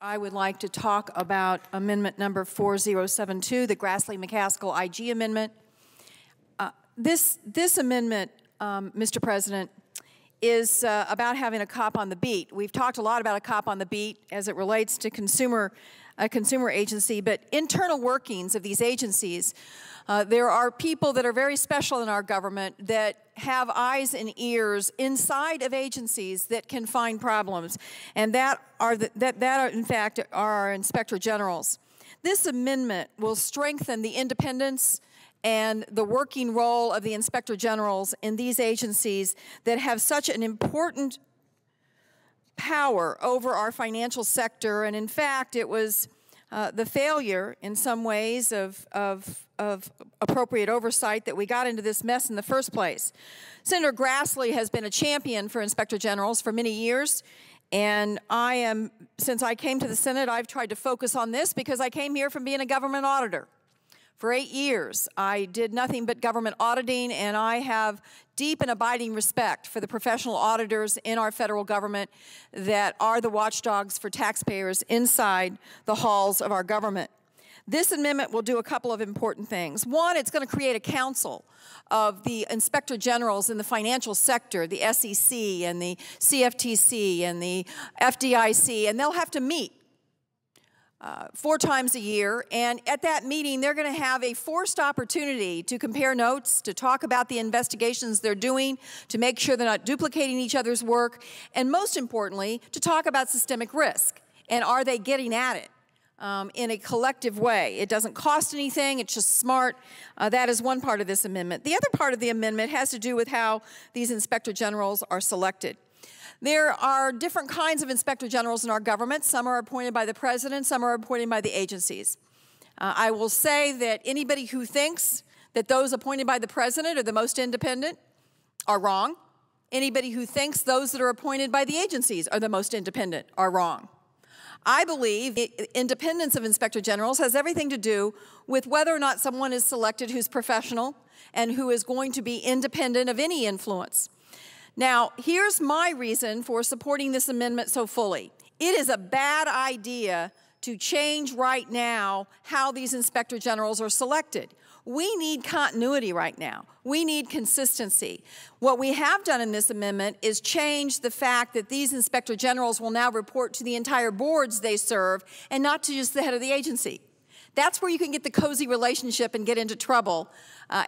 I would like to talk about amendment number 4072, the Grassley-McCaskill IG amendment. This amendment, Mr. President, is about having a cop on the beat. We've talked a lot about a cop on the beat as it relates to a consumer agency, but internal workings of these agencies, there are people that are very special in our government that have eyes and ears inside of agencies that can find problems, and that are in fact our inspector generals. This amendment will strengthen the independence and the working role of the inspector generals in these agencies that have such an important power over our financial sector. And in fact, it was the failure in some ways of appropriate oversight that we got into this mess in the first place. Senator Grassley has been a champion for inspector generals for many years, and since I came to the Senate, I've tried to focus on this because I came here from being a government auditor. For 8 years, I did nothing but government auditing, and I have deep and abiding respect for the professional auditors in our federal government that are the watchdogs for taxpayers inside the halls of our government. This amendment will do a couple of important things. One, it's going to create a council of the inspector generals in the financial sector, the SEC and the CFTC and the FDIC, and they'll have to meet 4 times a year, and at that meeting they're going to have a forced opportunity to compare notes, to talk about the investigations they're doing, to make sure they're not duplicating each other's work, and most importantly, to talk about systemic risk, and are they getting at it in a collective way. It doesn't cost anything, it's just smart. That is one part of this amendment. The other part of the amendment has to do with how these inspector generals are selected. There are different kinds of inspector generals in our government. Some are appointed by the president, some are appointed by the agencies. I will say that anybody who thinks that those appointed by the president are the most independent are wrong. Anybody who thinks those that are appointed by the agencies are the most independent are wrong. I believe independence of inspector generals has everything to do with whether or not someone is selected who's professional and who is going to be independent of any influence. Now, here's my reason for supporting this amendment so fully. It is a bad idea to change right now how these inspector generals are selected. We need continuity right now. We need consistency. What we have done in this amendment is change the fact that these inspector generals will now report to the entire boards they serve and not to just the head of the agency. That's where you can get the cozy relationship and get into trouble,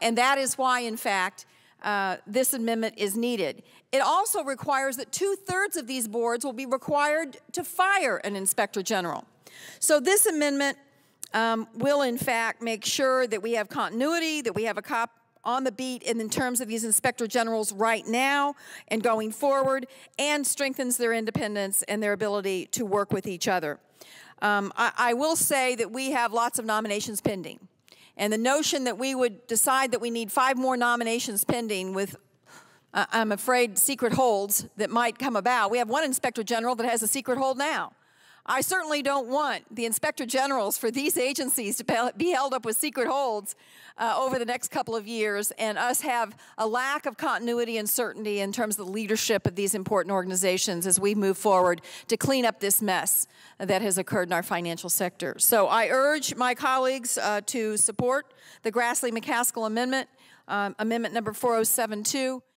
and that is why, in fact, this amendment is needed. It also requires that 2/3 of these boards will be required to fire an inspector general. So this amendment will, in fact, make sure that we have continuity, that we have a cop on the beat in terms of these inspector generals right now and going forward, and strengthens their independence and their ability to work with each other. I will say that we have lots of nominations pending. And the notion that we would decide that we need 5 more nominations pending with, I'm afraid, secret holds that might come about. We have one inspector general that has a secret hold now. I certainly don't want the inspector generals for these agencies to be held up with secret holds over the next couple of years, and us have a lack of continuity and certainty in terms of the leadership of these important organizations as we move forward to clean up this mess that has occurred in our financial sector. So I urge my colleagues to support the Grassley-McCaskill amendment, amendment number 4072.